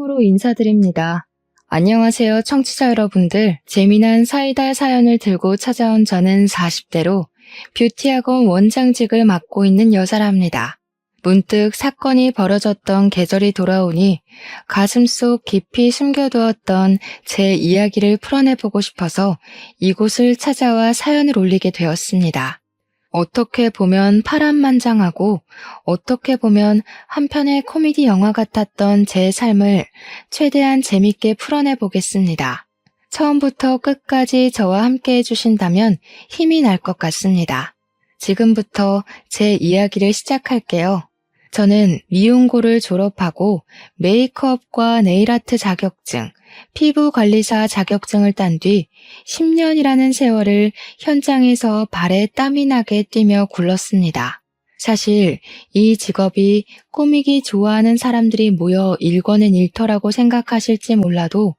처음으로 인사드립니다. 안녕하세요, 청취자 여러분들. 재미난 사이다 사연을 들고 찾아온 저는 40대로 뷰티학원 원장직을 맡고 있는 여자랍니다. 문득 사건이 벌어졌던 계절이 돌아오니 가슴속 깊이 숨겨두었던 제 이야기를 풀어내보고 싶어서 이곳을 찾아와 사연을 올리게 되었습니다. 어떻게 보면 파란만장하고 어떻게 보면 한편의 코미디 영화 같았던 제 삶을 최대한 재밌게 풀어내 보겠습니다. 처음부터 끝까지 저와 함께 해주신다면 힘이 날 것 같습니다. 지금부터 제 이야기를 시작할게요. 저는 미용고를 졸업하고 메이크업과 네일아트 자격증, 피부관리사 자격증을 딴 뒤 10년이라는 세월을 현장에서 발에 땀이 나게 뛰며 굴렀습니다. 사실 이 직업이 꾸미기 좋아하는 사람들이 모여 일궈낸 일터라고 생각하실지 몰라도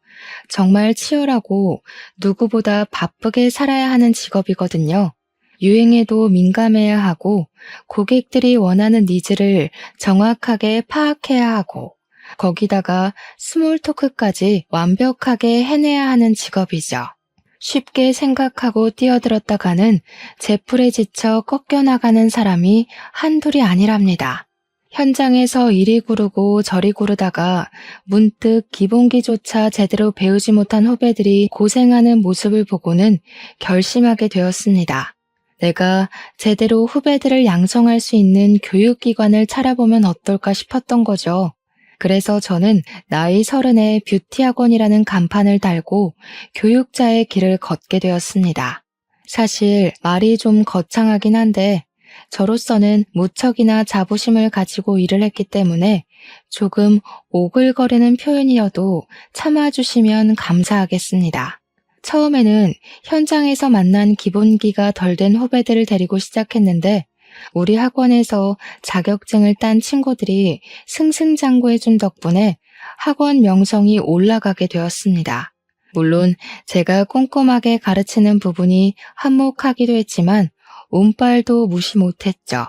정말 치열하고 누구보다 바쁘게 살아야 하는 직업이거든요. 유행에도 민감해야 하고 고객들이 원하는 니즈를 정확하게 파악해야 하고 거기다가 스몰 토크까지 완벽하게 해내야 하는 직업이죠. 쉽게 생각하고 뛰어들었다가는 제풀에 지쳐 꺾여나가는 사람이 한둘이 아니랍니다. 현장에서 이리 구르고 저리 구르다가 문득 기본기조차 제대로 배우지 못한 후배들이 고생하는 모습을 보고는 결심하게 되었습니다. 내가 제대로 후배들을 양성할 수 있는 교육기관을 차려보면 어떨까 싶었던 거죠. 그래서 저는 나이 30에 뷰티학원이라는 간판을 달고 교육자의 길을 걷게 되었습니다. 사실 말이 좀 거창하긴 한데 저로서는 무척이나 자부심을 가지고 일을 했기 때문에 조금 오글거리는 표현이어도 참아주시면 감사하겠습니다. 처음에는 현장에서 만난 기본기가 덜 된 후배들을 데리고 시작했는데 우리 학원에서 자격증을 딴 친구들이 승승장구해준 덕분에 학원 명성이 올라가게 되었습니다. 물론 제가 꼼꼼하게 가르치는 부분이 한몫하기도 했지만 운빨도 무시 못했죠.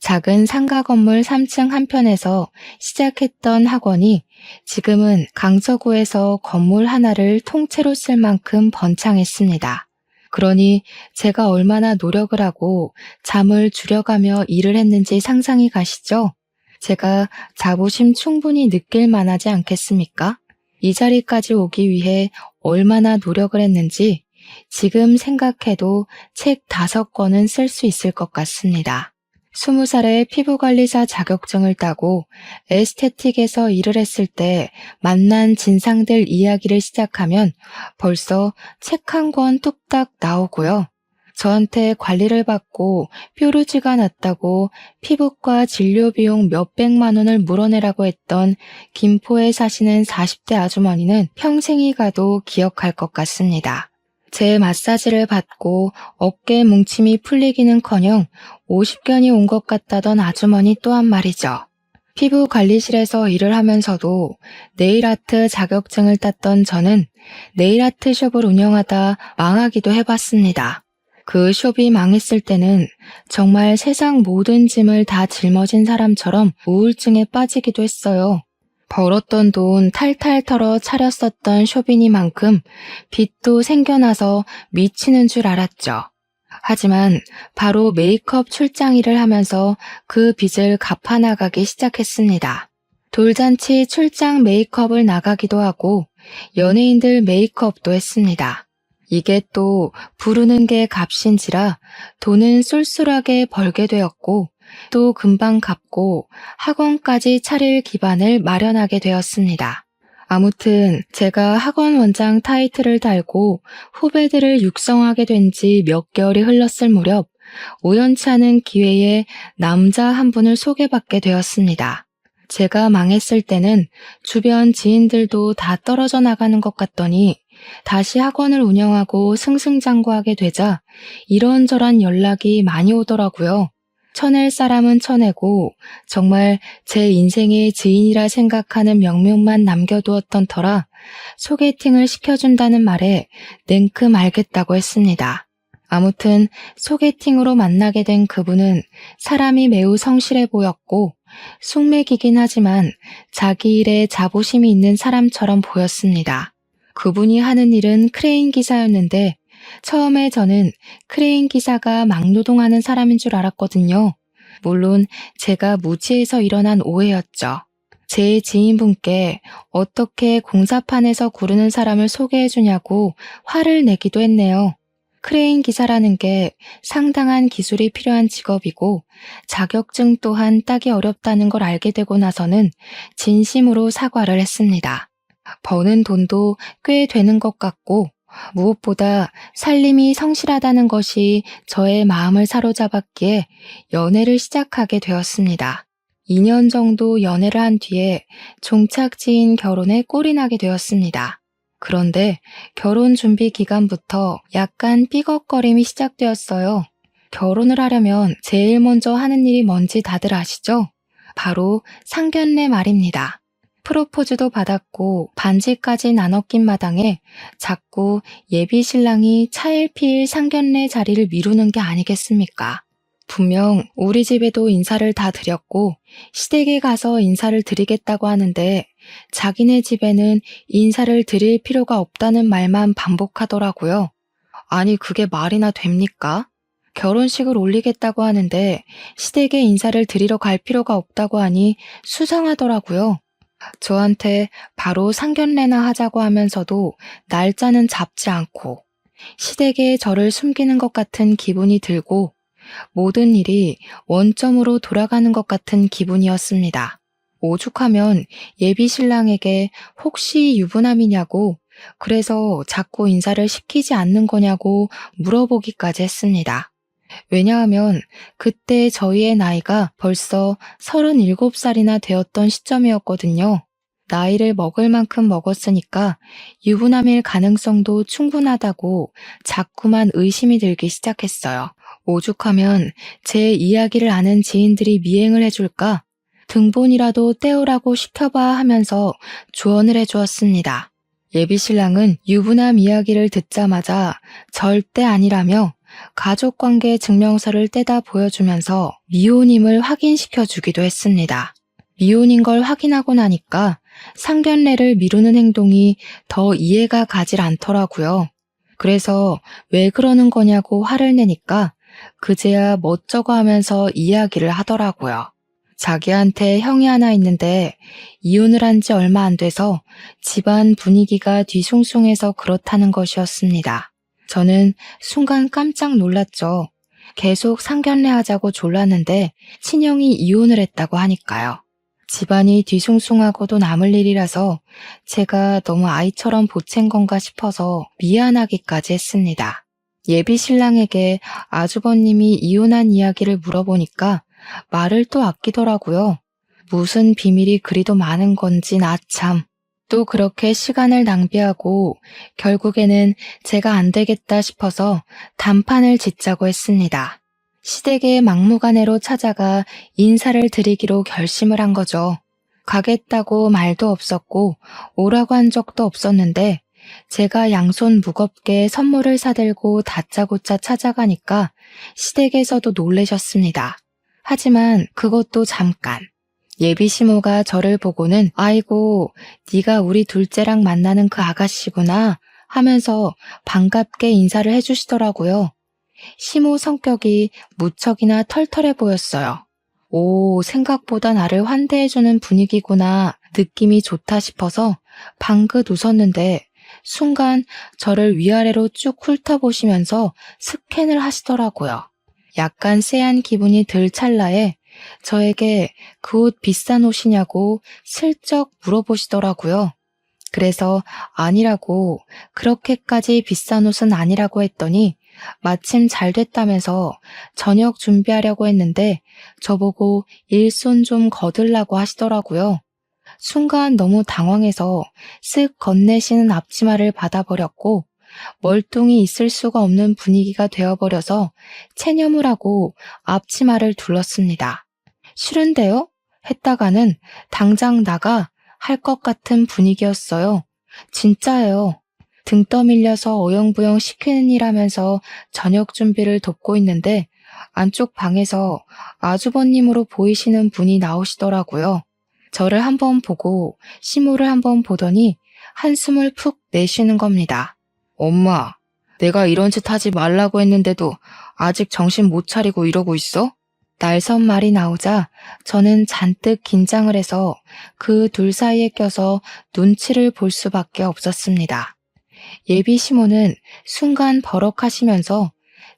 작은 상가 건물 3층 한편에서 시작했던 학원이 지금은 강서구에서 건물 하나를 통째로 쓸 만큼 번창했습니다. 그러니 제가 얼마나 노력을 하고 잠을 줄여가며 일을 했는지 상상이 가시죠? 제가 자부심 충분히 느낄 만하지 않겠습니까? 이 자리까지 오기 위해 얼마나 노력을 했는지 지금 생각해도 책 5권은 쓸 수 있을 것 같습니다. 20살에 피부관리사 자격증을 따고 에스테틱에서 일을 했을 때 만난 진상들 이야기를 시작하면 벌써 책 1권 뚝딱 나오고요. 저한테 관리를 받고 뾰루지가 났다고 피부과 진료 비용 몇백만 원을 물어내라고 했던 김포에 사시는 40대 아주머니는 평생이 가도 기억할 것 같습니다. 제 마사지를 받고 어깨 뭉침이 풀리기는커녕 50견이 온 것 같다던 아주머니 또한 말이죠. 피부 관리실에서 일을 하면서도 네일아트 자격증을 땄던 저는 네일아트 숍을 운영하다 망하기도 해봤습니다. 그 숍이 망했을 때는 정말 세상 모든 짐을 다 짊어진 사람처럼 우울증에 빠지기도 했어요. 벌었던 돈 탈탈 털어 차렸었던 숍이니만큼 빚도 생겨나서 미치는 줄 알았죠. 하지만 바로 메이크업 출장 일을 하면서 그 빚을 갚아나가기 시작했습니다. 돌잔치 출장 메이크업을 나가기도 하고 연예인들 메이크업도 했습니다. 이게 또 부르는 게 값인지라 돈은 쏠쏠하게 벌게 되었고 또 금방 갚고 학원까지 차릴 기반을 마련하게 되었습니다. 아무튼 제가 학원 원장 타이틀을 달고 후배들을 육성하게 된 지 몇 개월이 흘렀을 무렵 우연치 않은 기회에 남자 한 분을 소개받게 되었습니다. 제가 망했을 때는 주변 지인들도 다 떨어져 나가는 것 같더니 다시 학원을 운영하고 승승장구하게 되자 이런저런 연락이 많이 오더라고요. 쳐낼 사람은 쳐내고 정말 제 인생의 지인이라 생각하는 명명만 남겨두었던 터라 소개팅을 시켜준다는 말에 냉큼 알겠다고 했습니다. 아무튼 소개팅으로 만나게 된 그분은 사람이 매우 성실해 보였고 숙맥이긴 하지만 자기 일에 자부심이 있는 사람처럼 보였습니다. 그분이 하는 일은 크레인 기사였는데 처음에 저는 크레인 기사가 막노동하는 사람인 줄 알았거든요. 물론 제가 무지해서 일어난 오해였죠. 제 지인분께 어떻게 공사판에서 구르는 사람을 소개해주냐고 화를 내기도 했네요. 크레인 기사라는 게 상당한 기술이 필요한 직업이고 자격증 또한 따기 어렵다는 걸 알게 되고 나서는 진심으로 사과를 했습니다. 버는 돈도 꽤 되는 것 같고 무엇보다 살림이 성실하다는 것이 저의 마음을 사로잡았기에 연애를 시작하게 되었습니다. 2년 정도 연애를 한 뒤에 종착지인 결혼에 꼴이 나게 되었습니다. 그런데 결혼 준비 기간부터 약간 삐걱거림이 시작되었어요. 결혼을 하려면 제일 먼저 하는 일이 뭔지 다들 아시죠? 바로 상견례 말입니다. 프로포즈도 받았고 반지까지 나눠 낀 마당에 자꾸 예비 신랑이 차일피일 상견례 자리를 미루는 게 아니겠습니까? 분명 우리 집에도 인사를 다 드렸고 시댁에 가서 인사를 드리겠다고 하는데 자기네 집에는 인사를 드릴 필요가 없다는 말만 반복하더라고요. 아니 그게 말이나 됩니까? 결혼식을 올리겠다고 하는데 시댁에 인사를 드리러 갈 필요가 없다고 하니 수상하더라고요. 저한테 바로 상견례나 하자고 하면서도 날짜는 잡지 않고 시댁에 저를 숨기는 것 같은 기분이 들고 모든 일이 원점으로 돌아가는 것 같은 기분이었습니다. 오죽하면 예비 신랑에게 혹시 유부남이냐고 그래서 자꾸 인사를 시키지 않는 거냐고 물어보기까지 했습니다. 왜냐하면 그때 저희의 나이가 벌써 37살이나 되었던 시점이었거든요. 나이를 먹을 만큼 먹었으니까 유부남일 가능성도 충분하다고 자꾸만 의심이 들기 시작했어요. 오죽하면 제 이야기를 아는 지인들이 미행을 해줄까? 등본이라도 떼오라고 시켜봐 하면서 조언을 해주었습니다. 예비신랑은 유부남 이야기를 듣자마자 절대 아니라며 가족관계 증명서를 떼다 보여주면서 미혼임을 확인시켜 주기도 했습니다. 미혼인 걸 확인하고 나니까 상견례를 미루는 행동이 더 이해가 가질 않더라고요. 그래서 왜 그러는 거냐고 화를 내니까 그제야 멋쩍어 하면서 이야기를 하더라고요. 자기한테 형이 하나 있는데 이혼을 한 지 얼마 안 돼서 집안 분위기가 뒤숭숭해서 그렇다는 것이었습니다. 저는 순간 깜짝 놀랐죠. 계속 상견례 하자고 졸랐는데 친형이 이혼을 했다고 하니까요. 집안이 뒤숭숭하고도 남을 일이라서 제가 너무 아이처럼 보챈 건가 싶어서 미안하기까지 했습니다. 예비 신랑에게 아주버님이 이혼한 이야기를 물어보니까 말을 또 아끼더라고요. 무슨 비밀이 그리도 많은 건지 나 참. 또 그렇게 시간을 낭비하고 결국에는 제가 안 되겠다 싶어서 단판을 짓자고 했습니다. 시댁의 막무가내로 찾아가 인사를 드리기로 결심을 한 거죠. 가겠다고 말도 없었고 오라고 한 적도 없었는데 제가 양손 무겁게 선물을 사들고 다짜고짜 찾아가니까 시댁에서도 놀라셨습니다. 하지만 그것도 잠깐. 예비 시모가 저를 보고는 아이고 네가 우리 둘째랑 만나는 그 아가씨구나 하면서 반갑게 인사를 해주시더라고요. 시모 성격이 무척이나 털털해 보였어요. 오, 생각보다 나를 환대해주는 분위기구나 느낌이 좋다 싶어서 방긋 웃었는데 순간 저를 위아래로 쭉 훑어보시면서 스캔을 하시더라고요. 약간 쎄한 기분이 들 찰나에 저에게 그 옷 비싼 옷이냐고 슬쩍 물어보시더라고요. 그래서 아니라고 그렇게까지 비싼 옷은 아니라고 했더니 마침 잘 됐다면서 저녁 준비하려고 했는데 저보고 일손 좀 거들라고 하시더라고요. 순간 너무 당황해서 쓱 건네시는 앞치마를 받아버렸고 멀뚱히 있을 수가 없는 분위기가 되어버려서 체념을 하고 앞치마를 둘렀습니다. 싫은데요? 했다가는 당장 나가 할 것 같은 분위기였어요. 진짜예요. 등 떠밀려서 어영부영 시키는 일 하면서 저녁 준비를 돕고 있는데 안쪽 방에서 아주버님으로 보이시는 분이 나오시더라고요. 저를 한번 보고 시모를 한번 보더니 한숨을 푹 내쉬는 겁니다. 엄마, 내가 이런 짓 하지 말라고 했는데도 아직 정신 못 차리고 이러고 있어? 날선 말이 나오자 저는 잔뜩 긴장을 해서 그 둘 사이에 껴서 눈치를 볼 수밖에 없었습니다. 예비 시모는 순간 버럭하시면서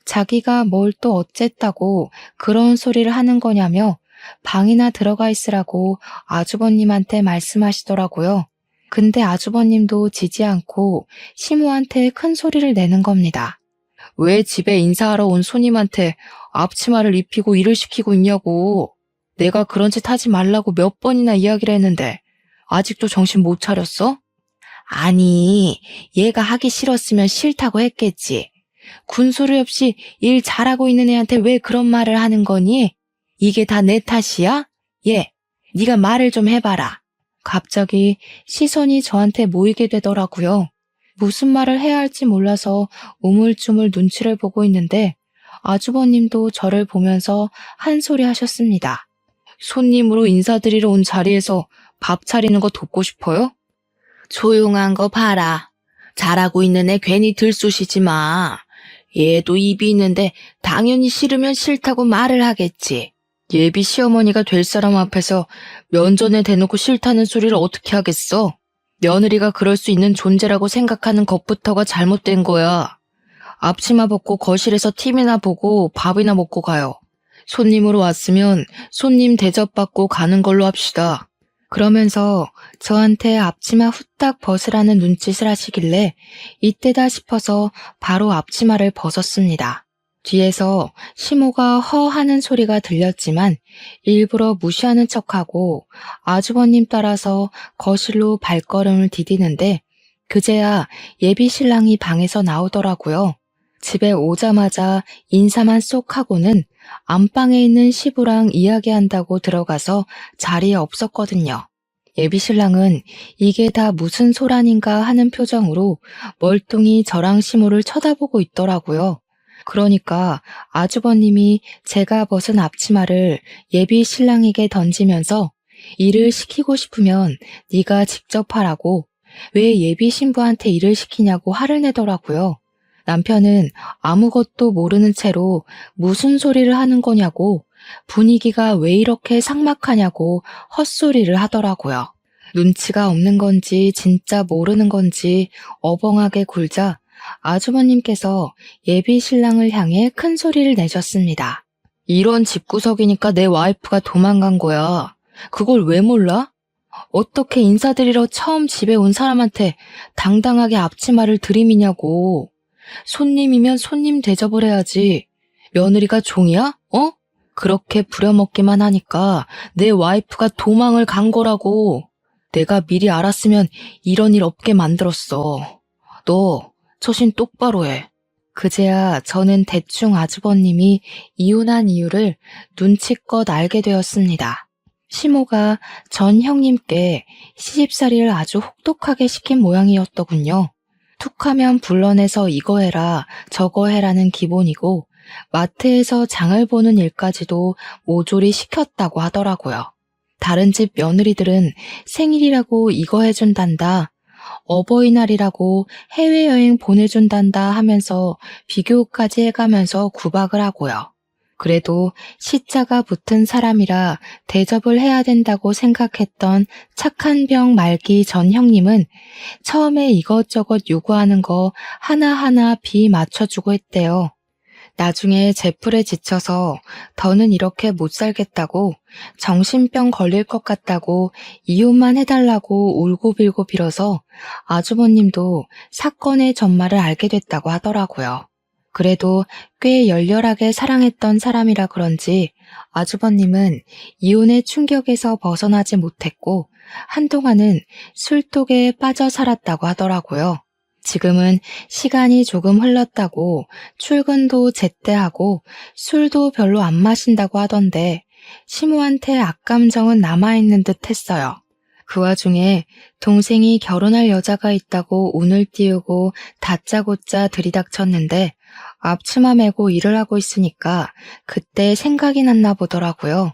자기가 뭘 또 어쨌다고 그런 소리를 하는 거냐며 방이나 들어가 있으라고 아주버님한테 말씀하시더라고요. 근데 아주버님도 지지 않고 시모한테 큰 소리를 내는 겁니다. 왜 집에 인사하러 온 손님한테 앞치마를 입히고 일을 시키고 있냐고. 내가 그런 짓 하지 말라고 몇 번이나 이야기를 했는데 아직도 정신 못 차렸어? 아니, 얘가 하기 싫었으면 싫다고 했겠지. 군소리 없이 일 잘하고 있는 애한테 왜 그런 말을 하는 거니? 이게 다 내 탓이야? 네가 말을 좀 해봐라. 갑자기 시선이 저한테 모이게 되더라고요. 무슨 말을 해야 할지 몰라서 우물쭈물 눈치를 보고 있는데 아주버님도 저를 보면서 한 소리 하셨습니다. 손님으로 인사드리러 온 자리에서 밥 차리는 거 돕고 싶어요? 조용한 거 봐라. 잘하고 있는 애 괜히 들쑤시지 마. 얘도 입이 있는데 당연히 싫으면 싫다고 말을 하겠지. 예비 시어머니가 될 사람 앞에서 면전에 대놓고 싫다는 소리를 어떻게 하겠어? 며느리가 그럴 수 있는 존재라고 생각하는 것부터가 잘못된 거야. 앞치마 벗고 거실에서 TV나 보고 밥이나 먹고 가요. 손님으로 왔으면 손님 대접받고 가는 걸로 합시다. 그러면서 저한테 앞치마 후딱 벗으라는 눈짓을 하시길래 이때다 싶어서 바로 앞치마를 벗었습니다. 뒤에서 시모가 허 하는 소리가 들렸지만 일부러 무시하는 척하고 아주버님 따라서 거실로 발걸음을 디디는데 그제야 예비 신랑이 방에서 나오더라고요. 집에 오자마자 인사만 쏙 하고는 안방에 있는 시부랑 이야기한다고 들어가서 자리에 없었거든요. 예비 신랑은 이게 다 무슨 소란인가 하는 표정으로 멀뚱히 저랑 시모를 쳐다보고 있더라고요. 그러니까 아주버님이 제가 벗은 앞치마를 예비 신랑에게 던지면서 일을 시키고 싶으면 네가 직접 하라고 왜 예비 신부한테 일을 시키냐고 화를 내더라고요. 남편은 아무것도 모르는 채로 무슨 소리를 하는 거냐고 분위기가 왜 이렇게 삭막하냐고 헛소리를 하더라고요. 눈치가 없는 건지 진짜 모르는 건지 어벙하게 굴자 아주버님께서 예비 신랑을 향해 큰 소리를 내셨습니다. 이런 집구석이니까 내 와이프가 도망간 거야. 그걸 왜 몰라? 어떻게 인사드리러 처음 집에 온 사람한테 당당하게 앞치마를 들이미냐고. 손님이면 손님 대접을 해야지. 며느리가 종이야? 그렇게 부려먹기만 하니까 내 와이프가 도망을 간 거라고. 내가 미리 알았으면 이런 일 없게 만들었어. 너 처신 똑바로 해. 그제야 저는 대충 아주버님이 이혼한 이유를 눈치껏 알게 되었습니다. 시모가 전 형님께 시집살이를 아주 혹독하게 시킨 모양이었더군요. 툭하면 불러내서 이거 해라 저거 해라는 기본이고 마트에서 장을 보는 일까지도 모조리 시켰다고 하더라고요. 다른 집 며느리들은 생일이라고 이거 해준단다, 어버이날이라고 해외여행 보내준단다 하면서 비교까지 해가면서 구박을 하고요. 그래도 시자가 붙은 사람이라 대접을 해야 된다고 생각했던 착한 병 말기 전 형님은 처음에 이것저것 요구하는 거 하나하나 비 맞춰주고 했대요. 나중에 제풀에 지쳐서 더는 이렇게 못 살겠다고 정신병 걸릴 것 같다고 이혼만 해달라고 울고빌고 빌어서 아주버님도 사건의 전말을 알게 됐다고 하더라고요. 그래도 꽤 열렬하게 사랑했던 사람이라 그런지 아주버님은 이혼의 충격에서 벗어나지 못했고 한동안은 술독에 빠져 살았다고 하더라고요. 지금은 시간이 조금 흘렀다고 출근도 제때 하고 술도 별로 안 마신다고 하던데 시모한테 악감정은 남아있는 듯 했어요. 그 와중에 동생이 결혼할 여자가 있다고 운을 띄우고 다짜고짜 들이닥쳤는데 앞치마 메고 일을 하고 있으니까 그때 생각이 났나 보더라고요.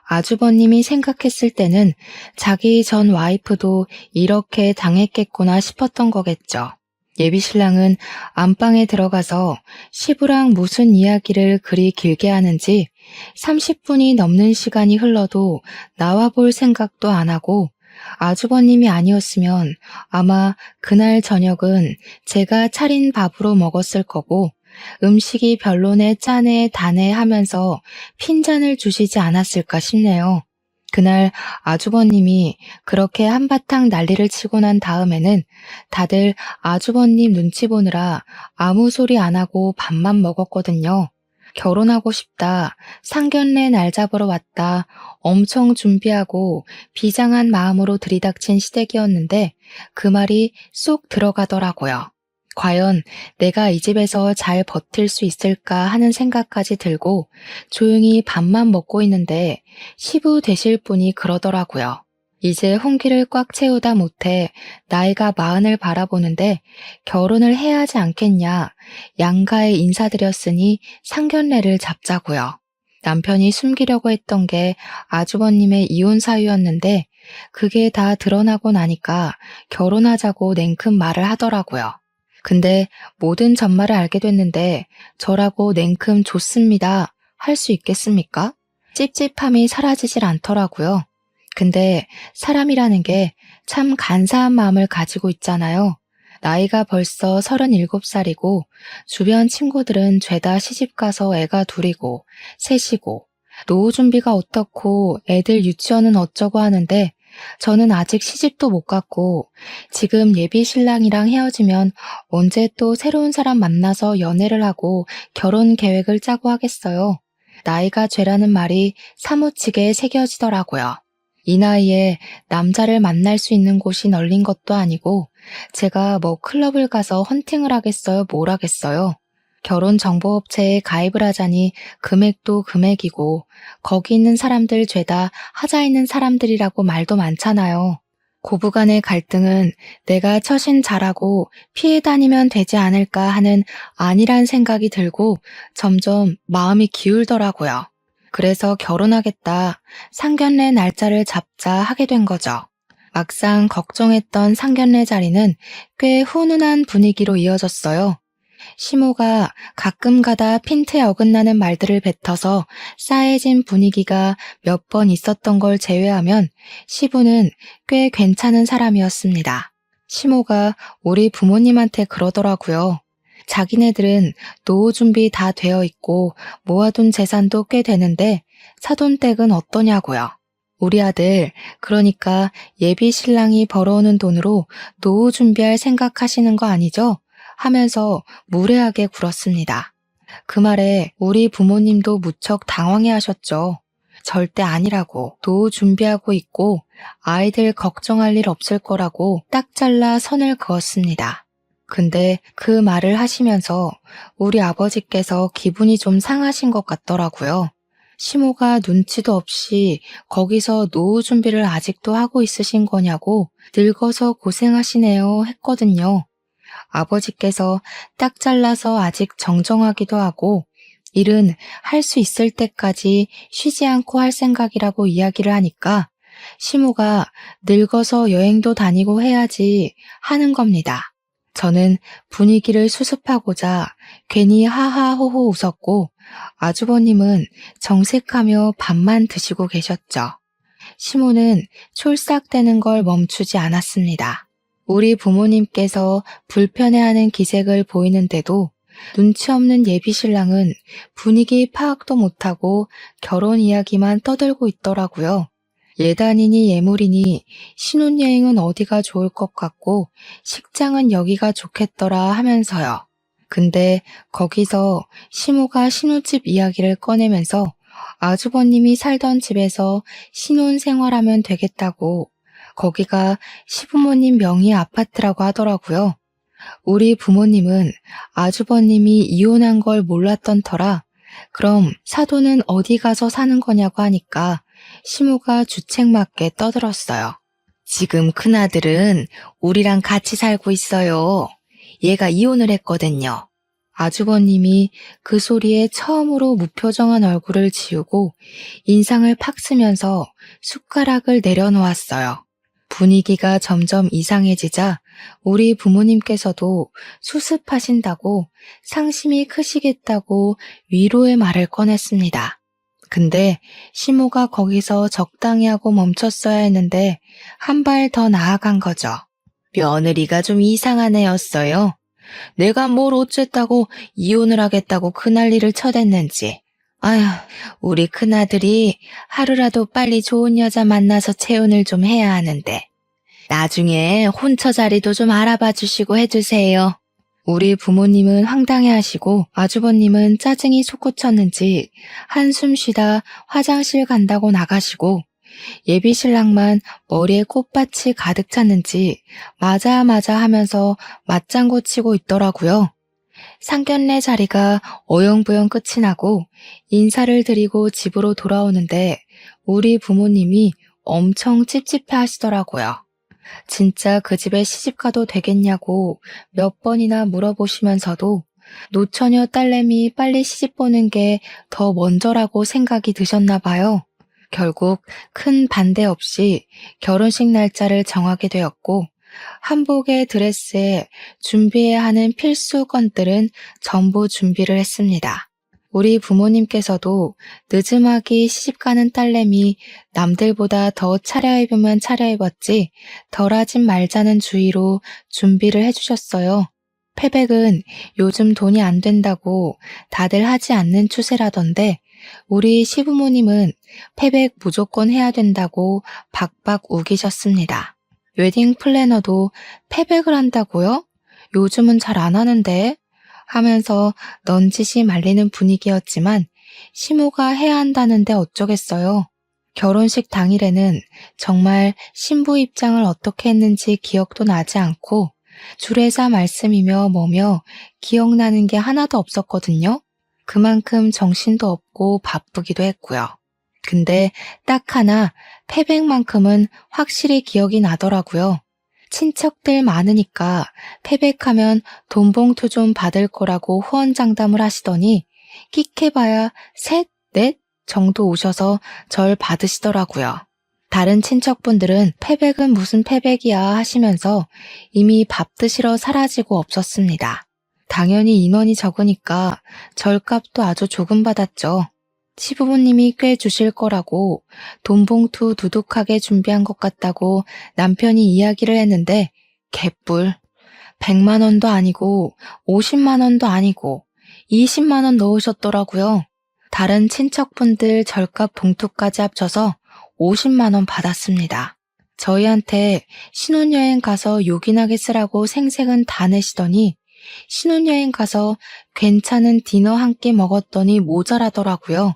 아주버님이 생각했을 때는 자기 전 와이프도 이렇게 당했겠구나 싶었던 거겠죠. 예비신랑은 안방에 들어가서 시부랑 무슨 이야기를 그리 길게 하는지 30분이 넘는 시간이 흘러도 나와 볼 생각도 안 하고 아주버님이 아니었으면 아마 그날 저녁은 제가 차린 밥으로 먹었을 거고 음식이 별로네 짜네 다네 하면서 핀잔을 주시지 않았을까 싶네요. 그날 아주버님이 그렇게 한바탕 난리를 치고 난 다음에는 다들 아주버님 눈치 보느라 아무 소리 안 하고 밥만 먹었거든요. 결혼하고 싶다, 상견례 날 잡으러 왔다, 엄청 준비하고 비장한 마음으로 들이닥친 시댁이었는데 그 말이 쏙 들어가더라고요. 과연 내가 이 집에서 잘 버틸 수 있을까 하는 생각까지 들고 조용히 밥만 먹고 있는데 시부 되실 분이 그러더라고요. 이제 홍기를 꽉 채우다 못해 나이가 40을 바라보는데 결혼을 해야 하지 않겠냐. 양가에 인사드렸으니 상견례를 잡자고요. 남편이 숨기려고 했던 게 아주버님의 이혼 사유였는데 그게 다 드러나고 나니까 결혼하자고 냉큼 말을 하더라고요. 근데 모든 전말을 알게 됐는데 저라고 냉큼 좋습니다. 할 수 있겠습니까? 찝찝함이 사라지질 않더라고요. 근데 사람이라는 게 참 간사한 마음을 가지고 있잖아요. 나이가 벌써 37살이고 주변 친구들은 죄다 시집가서 애가 둘이고 셋이고 노후 준비가 어떻고 애들 유치원은 어쩌고 하는데 저는 아직 시집도 못 갔고 지금 예비 신랑이랑 헤어지면 언제 또 새로운 사람 만나서 연애를 하고 결혼 계획을 짜고 하겠어요. 나이가 죄라는 말이 사무치게 새겨지더라고요. 이 나이에 남자를 만날 수 있는 곳이 널린 것도 아니고 제가 뭐 클럽을 가서 헌팅을 하겠어요? 뭘 하겠어요? 결혼정보업체에 가입을 하자니 금액도 금액이고 거기 있는 사람들 죄다 하자 있는 사람들이라고 말도 많잖아요. 고부간의 갈등은 내가 처신 잘하고 피해 다니면 되지 않을까 하는 안일한 생각이 들고 점점 마음이 기울더라고요. 그래서 결혼하겠다, 상견례 날짜를 잡자 하게 된 거죠. 막상 걱정했던 상견례 자리는 꽤 훈훈한 분위기로 이어졌어요. 시모가 가끔 가다 핀트에 어긋나는 말들을 뱉어서 싸해진 분위기가 몇 번 있었던 걸 제외하면 시부는 꽤 괜찮은 사람이었습니다. 시모가 우리 부모님한테 그러더라고요. 자기네들은 노후 준비 다 되어 있고 모아둔 재산도 꽤 되는데 사돈댁은 어떠냐고요. 우리 아들, 그러니까 예비 신랑이 벌어오는 돈으로 노후 준비할 생각하시는 거 아니죠? 하면서 무례하게 굴었습니다. 그 말에 우리 부모님도 무척 당황해 하셨죠. 절대 아니라고, 노후 준비하고 있고 아이들 걱정할 일 없을 거라고 딱 잘라 선을 그었습니다. 근데 그 말을 하시면서 우리 아버지께서 기분이 좀 상하신 것 같더라고요. 시모가 눈치도 없이 거기서 노후 준비를 아직도 하고 있으신 거냐고 늙어서 고생하시네요 했거든요. 아버지께서 딱 잘라서 아직 정정하기도 하고 일은 할 수 있을 때까지 쉬지 않고 할 생각이라고 이야기를 하니까 시모가 늙어서 여행도 다니고 해야지 하는 겁니다. 저는 분위기를 수습하고자 괜히 하하호호 웃었고 아주버님은 정색하며 밥만 드시고 계셨죠. 시모는 촐싹대는 걸 멈추지 않았습니다. 우리 부모님께서 불편해하는 기색을 보이는데도 눈치 없는 예비신랑은 분위기 파악도 못하고 결혼 이야기만 떠들고 있더라고요. 예단이니 예물이니 신혼여행은 어디가 좋을 것 같고 식장은 여기가 좋겠더라 하면서요. 근데 거기서 시모가 신혼집 이야기를 꺼내면서 아주버님이 살던 집에서 신혼 생활하면 되겠다고 거기가 시부모님 명의 아파트라고 하더라고요. 우리 부모님은 아주버님이 이혼한 걸 몰랐던 터라 그럼 사돈은 어디 가서 사는 거냐고 하니까 시모가 주책맞게 떠들었어요. 지금 큰아들은 우리랑 같이 살고 있어요. 얘가 이혼을 했거든요. 아주버님이 그 소리에 처음으로 무표정한 얼굴을 지우고 인상을 팍 쓰면서 숟가락을 내려놓았어요. 분위기가 점점 이상해지자 우리 부모님께서도 수습하신다고 상심이 크시겠다고 위로의 말을 꺼냈습니다. 근데 시모가 거기서 적당히 하고 멈췄어야 했는데 한 발 더 나아간 거죠. 며느리가 좀 이상한 애였어요. 내가 뭘 어쨌다고 이혼을 하겠다고 그 난리를 쳐댔는지. 아휴, 우리 큰아들이 하루라도 빨리 좋은 여자 만나서 재혼을 좀 해야 하는데. 나중에 혼처 자리도 좀 알아봐 주시고 해주세요. 우리 부모님은 황당해하시고 아주버님은 짜증이 솟구쳤는지 한숨 쉬다 화장실 간다고 나가시고 예비 신랑만 머리에 꽃밭이 가득 찼는지 맞아 하면서 맞장구 치고 있더라고요. 상견례 자리가 어영부영 끝이 나고 인사를 드리고 집으로 돌아오는데 우리 부모님이 엄청 찝찝해 하시더라고요. 진짜 그 집에 시집가도 되겠냐고 몇 번이나 물어보시면서도 노처녀 딸내미 빨리 시집 보는 게 더 먼저라고 생각이 드셨나 봐요. 결국 큰 반대 없이 결혼식 날짜를 정하게 되었고 한복의 드레스에 준비해야 하는 필수 건들은 전부 준비를 했습니다. 우리 부모님께서도 늦음하기 시집가는 딸내미 남들보다 더 차려입으면 차려입었지 덜하진 말자는 주의로 준비를 해주셨어요. 패백은 요즘 돈이 안 된다고 다들 하지 않는 추세라던데 우리 시부모님은 패백 무조건 해야 된다고 박박 우기셨습니다. 웨딩 플래너도 패백을 한다고요? 요즘은 잘 안 하는데 하면서 넌지시 말리는 분위기였지만 시모가 해야 한다는데 어쩌겠어요. 결혼식 당일에는 정말 신부 입장을 어떻게 했는지 기억도 나지 않고 주례사 말씀이며 뭐며 기억나는 게 하나도 없었거든요. 그만큼 정신도 없고 바쁘기도 했고요. 근데 딱 하나 패백만큼은 확실히 기억이 나더라고요. 친척들 많으니까 패백하면 돈 봉투 좀 받을 거라고 후원장담을 하시더니 끽해봐야 셋, 넷 정도 오셔서 절 받으시더라고요. 다른 친척분들은 패백은 무슨 패백이야 하시면서 이미 밥 드시러 사라지고 없었습니다. 당연히 인원이 적으니까 절값도 아주 조금 받았죠. 시부모님이 꽤 주실 거라고 돈 봉투 두둑하게 준비한 것 같다고 남편이 이야기를 했는데 개뿔 100만 원도 아니고 50만 원도 아니고 20만 원 넣으셨더라고요. 다른 친척분들 절값 봉투까지 합쳐서 50만 원 받았습니다. 저희한테 신혼여행 가서 요긴하게 쓰라고 생색은 다 내시더니 신혼여행 가서 괜찮은 디너 한 끼 먹었더니 모자라더라고요.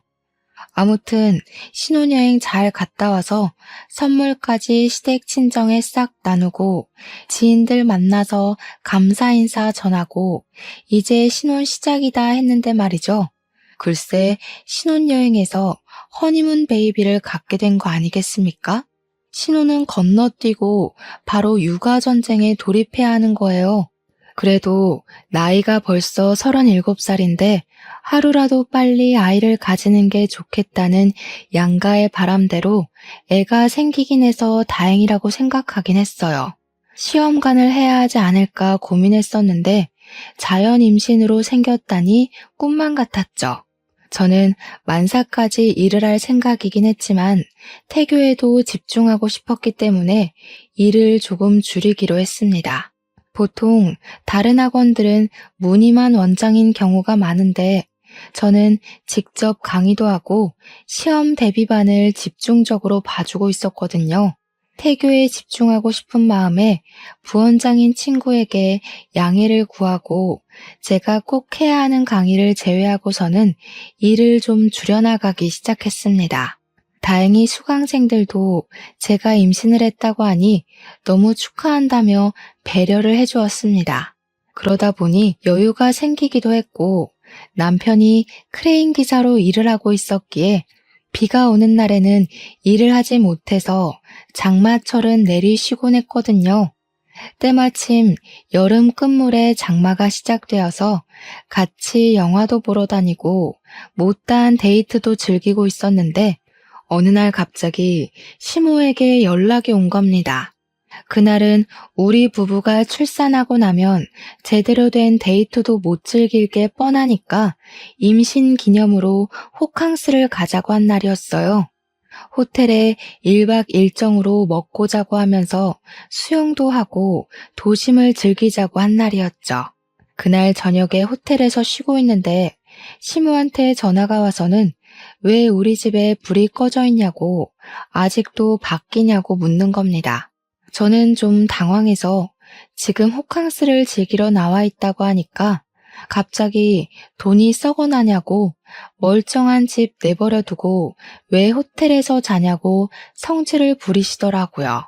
아무튼 신혼여행 잘 갔다 와서 선물까지 시댁 친정에 싹 나누고 지인들 만나서 감사 인사 전하고 이제 신혼 시작이다 했는데 말이죠. 글쎄 신혼여행에서 허니문 베이비를 갖게 된 거 아니겠습니까? 신혼은 건너뛰고 바로 육아전쟁에 돌입해야 하는 거예요. 그래도 나이가 벌써 37살인데 하루라도 빨리 아이를 가지는 게 좋겠다는 양가의 바람대로 애가 생기긴 해서 다행이라고 생각하긴 했어요. 시험관을 해야 하지 않을까 고민했었는데 자연 임신으로 생겼다니 꿈만 같았죠. 저는 만사까지 일을 할 생각이긴 했지만 태교에도 집중하고 싶었기 때문에 일을 조금 줄이기로 했습니다. 보통 다른 학원들은 무늬만 원장인 경우가 많은데 저는 직접 강의도 하고 시험 대비반을 집중적으로 봐주고 있었거든요. 태교에 집중하고 싶은 마음에 부원장인 친구에게 양해를 구하고 제가 꼭 해야 하는 강의를 제외하고서는 일을 좀 줄여나가기 시작했습니다. 다행히 수강생들도 제가 임신을 했다고 하니 너무 축하한다며 배려를 해주었습니다. 그러다 보니 여유가 생기기도 했고 남편이 크레인 기사로 일을 하고 있었기에 비가 오는 날에는 일을 하지 못해서 장마철은 내리쉬곤 했거든요. 때마침 여름 끝물에 장마가 시작되어서 같이 영화도 보러 다니고 못다한 데이트도 즐기고 있었는데 어느 날 갑자기 시모에게 연락이 온 겁니다. 그날은 우리 부부가 출산하고 나면 제대로 된 데이트도 못 즐길 게 뻔하니까 임신 기념으로 호캉스를 가자고 한 날이었어요. 호텔에 1박 일정으로 먹고 자고 하면서 수영도 하고 도심을 즐기자고 한 날이었죠. 그날 저녁에 호텔에서 쉬고 있는데 시무한테 전화가 와서는 왜 우리 집에 불이 꺼져 있냐고 아직도 밖이냐고 묻는 겁니다. 저는 좀 당황해서 지금 호캉스를 즐기러 나와 있다고 하니까 갑자기 돈이 썩어나냐고 멀쩡한 집 내버려 두고 왜 호텔에서 자냐고 성질을 부리시더라고요.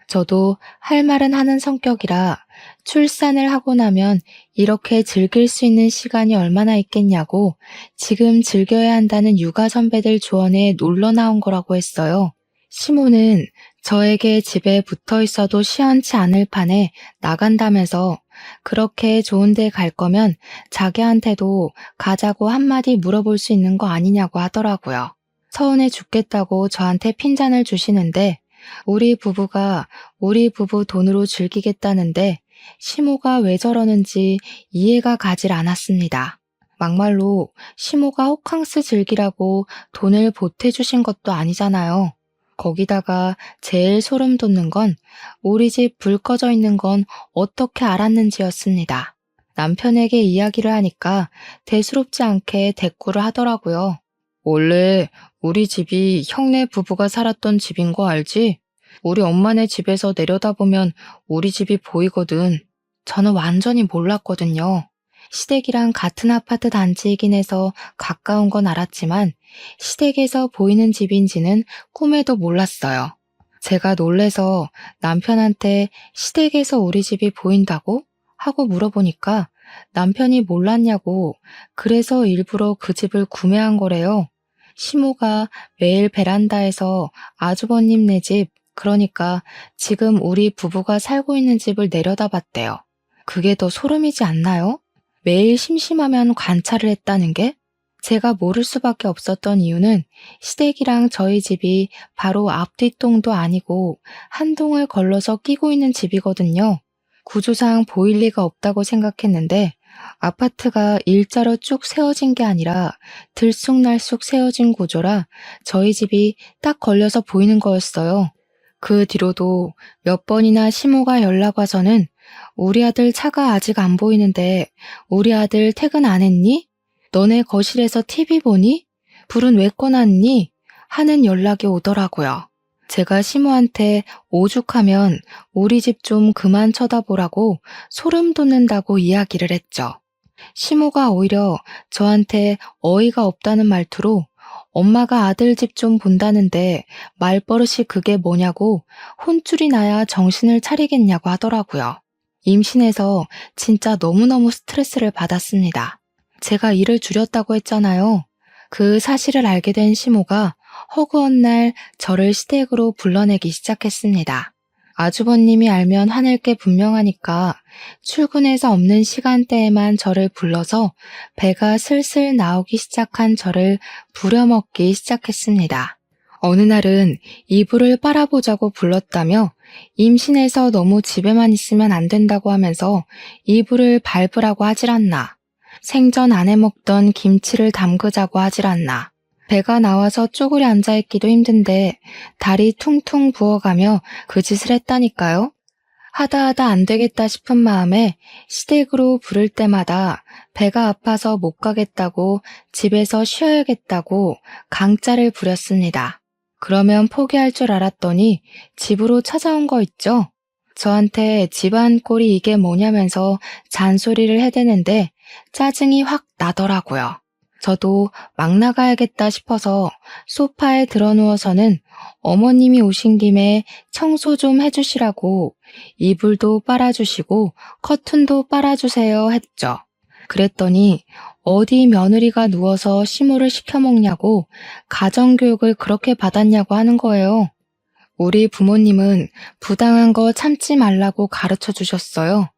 저도 할 말은 하는 성격이라 출산을 하고 나면 이렇게 즐길 수 있는 시간이 얼마나 있겠냐고 지금 즐겨야 한다는 육아 선배들 조언에 놀러 나온 거라고 했어요. 시모는 저에게 집에 붙어 있어도 시원치 않을 판에 나간다면서 그렇게 좋은 데 갈 거면 자기한테도 가자고 한마디 물어볼 수 있는 거 아니냐고 하더라고요. 서운해 죽겠다고 저한테 핀잔을 주시는데 우리 부부가 우리 부부 돈으로 즐기겠다는데 시모가 왜 저러는지 이해가 가질 않았습니다. 막말로 시모가 호캉스 즐기라고 돈을 보태주신 것도 아니잖아요. 거기다가 제일 소름 돋는 건 우리 집 불 꺼져 있는 건 어떻게 알았는지였습니다. 남편에게 이야기를 하니까 대수롭지 않게 대꾸를 하더라고요. 원래 우리 집이 형네 부부가 살았던 집인 거 알지? 우리 엄마네 집에서 내려다보면 우리 집이 보이거든. 저는 완전히 몰랐거든요. 시댁이랑 같은 아파트 단지이긴 해서 가까운 건 알았지만 시댁에서 보이는 집인지는 꿈에도 몰랐어요. 제가 놀래서 남편한테 시댁에서 우리 집이 보인다고? 하고 물어보니까 남편이 몰랐냐고 그래서 일부러 그 집을 구매한 거래요. 시모가 매일 베란다에서 아주버님네 집, 그러니까 지금 우리 부부가 살고 있는 집을 내려다봤대요. 그게 더 소름이지 않나요? 매일 심심하면 관찰을 했다는 게? 제가 모를 수밖에 없었던 이유는 시댁이랑 저희 집이 바로 앞뒷동도 아니고 한 동을 걸러서 끼고 있는 집이거든요. 구조상 보일 리가 없다고 생각했는데 아파트가 일자로 쭉 세워진 게 아니라 들쑥날쑥 세워진 구조라 저희 집이 딱 걸려서 보이는 거였어요. 그 뒤로도 몇 번이나 시모가 연락 와서는 우리 아들 차가 아직 안 보이는데 우리 아들 퇴근 안 했니? 너네 거실에서 TV 보니? 불은 왜 꺼놨니? 하는 연락이 오더라고요. 제가 시모한테 오죽하면 우리 집 좀 그만 쳐다보라고 소름 돋는다고 이야기를 했죠. 시모가 오히려 저한테 어이가 없다는 말투로 엄마가 아들 집 좀 본다는데 말버릇이 그게 뭐냐고 혼쭐이 나야 정신을 차리겠냐고 하더라고요. 임신해서 진짜 너무너무 스트레스를 받았습니다. 제가 일을 줄였다고 했잖아요. 그 사실을 알게 된 시모가 허구한 날 저를 시댁으로 불러내기 시작했습니다. 아주버님이 알면 화낼 게 분명하니까 출근해서 없는 시간대에만 저를 불러서 배가 슬슬 나오기 시작한 저를 부려먹기 시작했습니다. 어느 날은 이불을 빨아보자고 불렀다며 임신해서 너무 집에만 있으면 안 된다고 하면서 이불을 밟으라고 하질 않나. 생전 안 해먹던 김치를 담그자고 하질 않나. 배가 나와서 쪼그려 앉아있기도 힘든데 다리 퉁퉁 부어가며 그 짓을 했다니까요. 하다 안 되겠다 싶은 마음에 시댁으로 부를 때마다 배가 아파서 못 가겠다고 집에서 쉬어야겠다고 강짜를 부렸습니다. 그러면 포기할 줄 알았더니 집으로 찾아온 거 있죠? 저한테 집안 꼴이 이게 뭐냐면서 잔소리를 해대는데 짜증이 확 나더라고요. 저도 막 나가야겠다 싶어서 소파에 드러누워서는 어머님이 오신 김에 청소 좀 해주시라고 이불도 빨아주시고 커튼도 빨아주세요 했죠. 그랬더니 어디 며느리가 누워서 시모를 시켜먹냐고 가정교육을 그렇게 받았냐고 하는 거예요. 우리 부모님은 부당한 거 참지 말라고 가르쳐 주셨어요.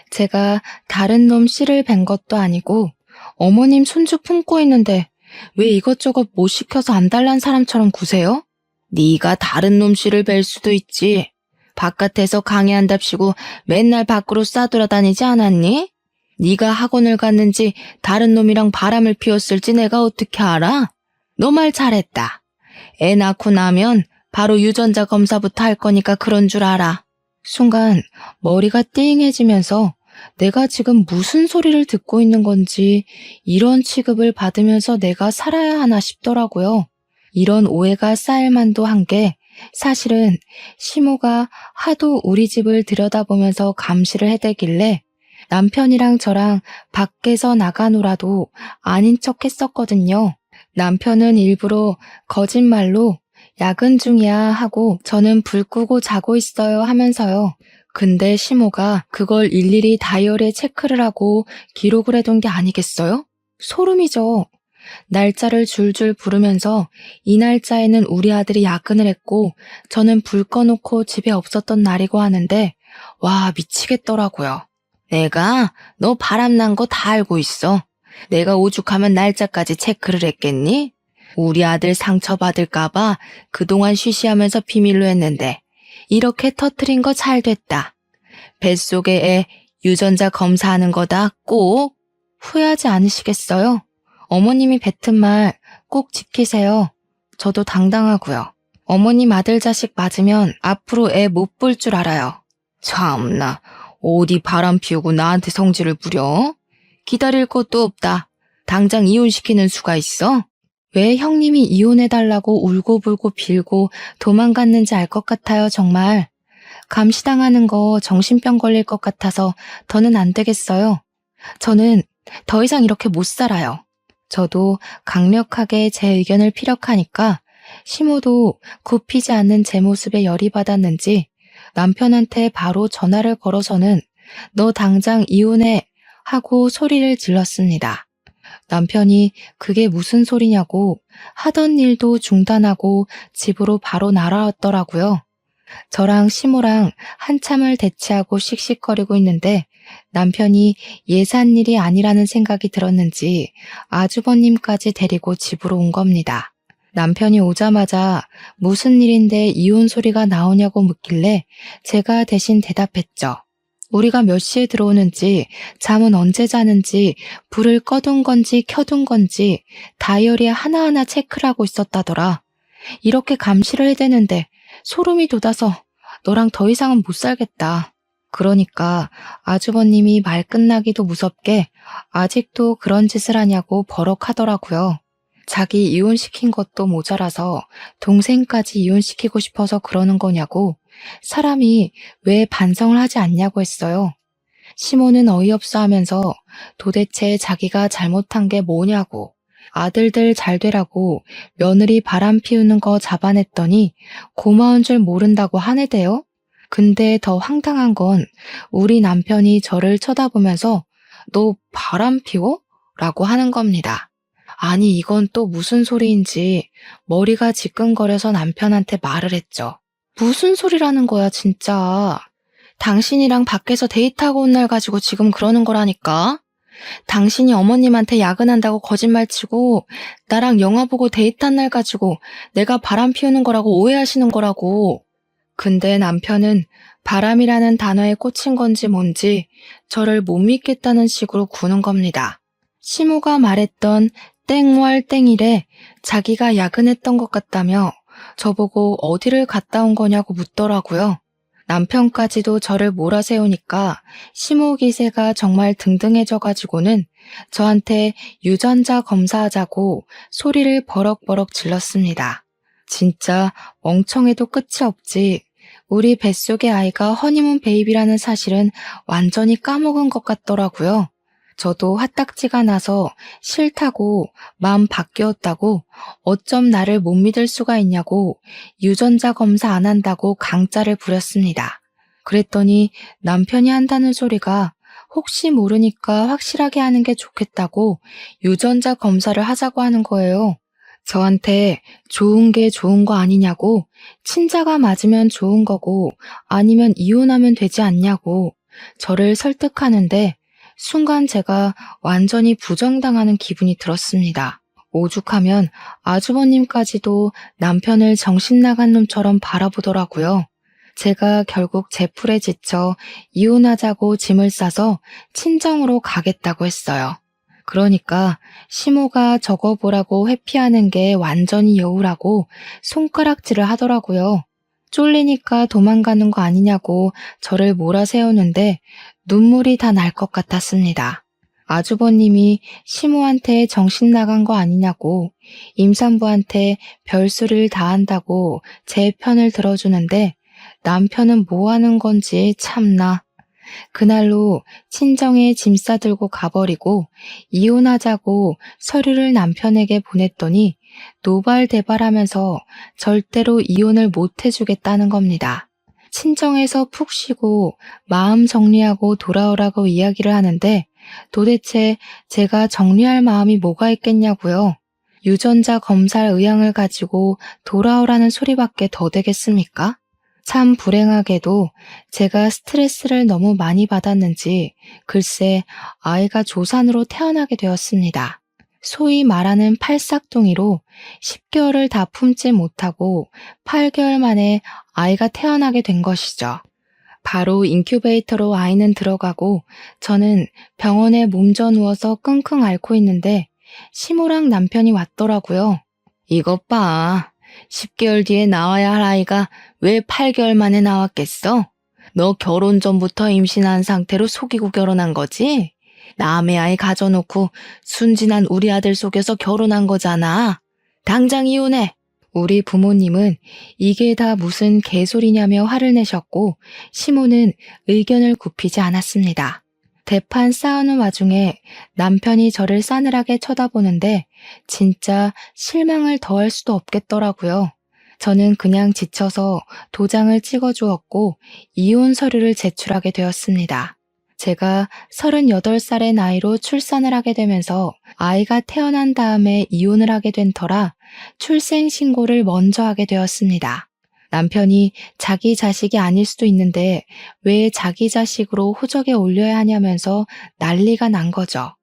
제가 다른 놈 씨를 뵌 것도 아니고 어머님 손주 품고 있는데 왜 이것저것 못 시켜서 안달난 사람처럼 구세요? 네가 다른 놈 씨를 뵐 수도 있지. 바깥에서 강의한답시고 맨날 밖으로 싸돌아다니지 않았니? 네가 학원을 갔는지 다른 놈이랑 바람을 피웠을지 내가 어떻게 알아? 너 말 잘했다. 애 낳고 나면 바로 유전자 검사부터 할 거니까 그런 줄 알아. 순간 머리가 띵해지면서 내가 지금 무슨 소리를 듣고 있는 건지 이런 취급을 받으면서 내가 살아야 하나 싶더라고요. 이런 오해가 쌓일 만도 한 게 사실은 시모가 하도 우리 집을 들여다보면서 감시를 해대길래 남편이랑 저랑 밖에서 나가노라도 아닌 척 했었거든요. 남편은 일부러 거짓말로 야근 중이야 하고 저는 불 끄고 자고 있어요 하면서요. 근데 시모가 그걸 일일이 다이어리에 체크를 하고 기록을 해둔 게 아니겠어요? 소름이죠. 날짜를 줄줄 부르면서 이 날짜에는 우리 아들이 야근을 했고 저는 불 꺼놓고 집에 없었던 날이고 하는데 와 미치겠더라고요. 내가 너 바람난 거 다 알고 있어. 내가 오죽하면 날짜까지 체크를 했겠니? 우리 아들 상처받을까봐 그동안 쉬쉬하면서 비밀로 했는데 이렇게 터트린 거 잘 됐다. 뱃속에 애 유전자 검사하는 거다 꼭 후회하지 않으시겠어요? 어머님이 뱉은 말 꼭 지키세요. 저도 당당하고요. 어머님 아들 자식 맞으면 앞으로 애 못 볼 줄 알아요. 참나 어디 바람 피우고 나한테 성질을 부려? 기다릴 것도 없다. 당장 이혼시키는 수가 있어? 왜 형님이 이혼해달라고 울고불고 빌고 도망갔는지 알 것 같아요, 정말. 감시당하는 거 정신병 걸릴 것 같아서 더는 안 되겠어요. 저는 더 이상 이렇게 못 살아요. 저도 강력하게 제 의견을 피력하니까 시모도 굽히지 않는 제 모습에 열이 받았는지 남편한테 바로 전화를 걸어서는 너 당장 이혼해 하고 소리를 질렀습니다. 남편이 그게 무슨 소리냐고 하던 일도 중단하고 집으로 바로 날아왔더라고요. 저랑 시모랑 한참을 대치하고 씩씩거리고 있는데 남편이 예산일이 아니라는 생각이 들었는지 아주버님까지 데리고 집으로 온 겁니다. 남편이 오자마자 무슨 일인데 이혼 소리가 나오냐고 묻길래 제가 대신 대답했죠. 우리가 몇 시에 들어오는지, 잠은 언제 자는지, 불을 꺼둔 건지 켜둔 건지 다이어리에 하나하나 체크를 하고 있었다더라. 이렇게 감시를 해대는데 소름이 돋아서 너랑 더 이상은 못 살겠다. 그러니까 아주버님이 말 끝나기도 무섭게 아직도 그런 짓을 하냐고 버럭하더라고요. 자기 이혼시킨 것도 모자라서 동생까지 이혼시키고 싶어서 그러는 거냐고 사람이 왜 반성을 하지 않냐고 했어요. 시모는 어이없어 하면서 도대체 자기가 잘못한 게 뭐냐고 아들들 잘 되라고 며느리 바람 피우는 거 잡아냈더니 고마운 줄 모른다고 하네대요. 근데 더 황당한 건 우리 남편이 저를 쳐다보면서 너 바람 피워? 라고 하는 겁니다. 아니 이건 또 무슨 소리인지 머리가 지끈거려서 남편한테 말을 했죠. 무슨 소리라는 거야 진짜. 당신이랑 밖에서 데이트하고 온 날 가지고 지금 그러는 거라니까. 당신이 어머님한테 야근한다고 거짓말치고 나랑 영화 보고 데이트한 날 가지고 내가 바람 피우는 거라고 오해하시는 거라고. 근데 남편은 바람이라는 단어에 꽂힌 건지 뭔지 저를 못 믿겠다는 식으로 구는 겁니다. 시모가 말했던 땡월 땡일에 자기가 야근했던 것 같다며 저보고 어디를 갔다 온 거냐고 묻더라고요. 남편까지도 저를 몰아세우니까 시모 기세가 정말 등등해져가지고는 저한테 유전자 검사하자고 소리를 버럭버럭 질렀습니다. 진짜 멍청해도 끝이 없지. 우리 뱃속의 아이가 허니문 베이비라는 사실은 완전히 까먹은 것 같더라고요. 저도 화딱지가 나서 싫다고 마음 바뀌었다고 어쩜 나를 못 믿을 수가 있냐고 유전자 검사 안 한다고 강짜를 부렸습니다. 그랬더니 남편이 한다는 소리가 혹시 모르니까 확실하게 하는 게 좋겠다고 유전자 검사를 하자고 하는 거예요. 저한테 좋은 게 좋은 거 아니냐고, 친자가 맞으면 좋은 거고 아니면 이혼하면 되지 않냐고 저를 설득하는데 순간 제가 완전히 부정당하는 기분이 들었습니다. 오죽하면 아주버님까지도 남편을 정신 나간 놈처럼 바라보더라고요. 제가 결국 제풀에 지쳐 이혼하자고 짐을 싸서 친정으로 가겠다고 했어요. 그러니까 시모가 적어보라고 회피하는 게 완전히 여우라고 손가락질을 하더라고요. 쫄리니까 도망가는 거 아니냐고 저를 몰아세우는데 눈물이 다 날 것 같았습니다. 아주버님이 시모한테 정신 나간 거 아니냐고 임산부한테 별소리를 다 한다고 제 편을 들어주는데 남편은 뭐 하는 건지 참나. 그날로 친정에 짐 싸들고 가버리고 이혼하자고 서류를 남편에게 보냈더니 노발대발하면서 절대로 이혼을 못 해주겠다는 겁니다. 친정에서 푹 쉬고 마음 정리하고 돌아오라고 이야기를 하는데 도대체 제가 정리할 마음이 뭐가 있겠냐고요. 유전자 검사 의향을 가지고 돌아오라는 소리밖에 더 되겠습니까? 참 불행하게도 제가 스트레스를 너무 많이 받았는지 글쎄 아이가 조산으로 태어나게 되었습니다. 소위 말하는 팔싹둥이로 10개월을 다 품지 못하고 8개월 만에 아이가 태어나게 된 것이죠. 바로 인큐베이터로 아이는 들어가고 저는 병원에 몸져 누워서 끙끙 앓고 있는데 시모랑 남편이 왔더라고요. 이것 봐. 10개월 뒤에 나와야 할 아이가 왜 8개월 만에 나왔겠어? 너 결혼 전부터 임신한 상태로 속이고 결혼한 거지? 남의 아이 가져놓고 순진한 우리 아들 속여서 결혼한 거잖아. 당장 이혼해. 우리 부모님은 이게 다 무슨 개소리냐며 화를 내셨고 시모는 의견을 굽히지 않았습니다. 대판 싸우는 와중에 남편이 저를 싸늘하게 쳐다보는데 진짜 실망을 더할 수도 없겠더라고요. 저는 그냥 지쳐서 도장을 찍어주었고 이혼 서류를 제출하게 되었습니다. 제가 38살의 나이로 출산을 하게 되면서 아이가 태어난 다음에 이혼을 하게 된 터라 출생신고를 먼저 하게 되었습니다. 남편이 자기 자식이 아닐 수도 있는데 왜 자기 자식으로 호적에 올려야 하냐면서 난리가 난 거죠.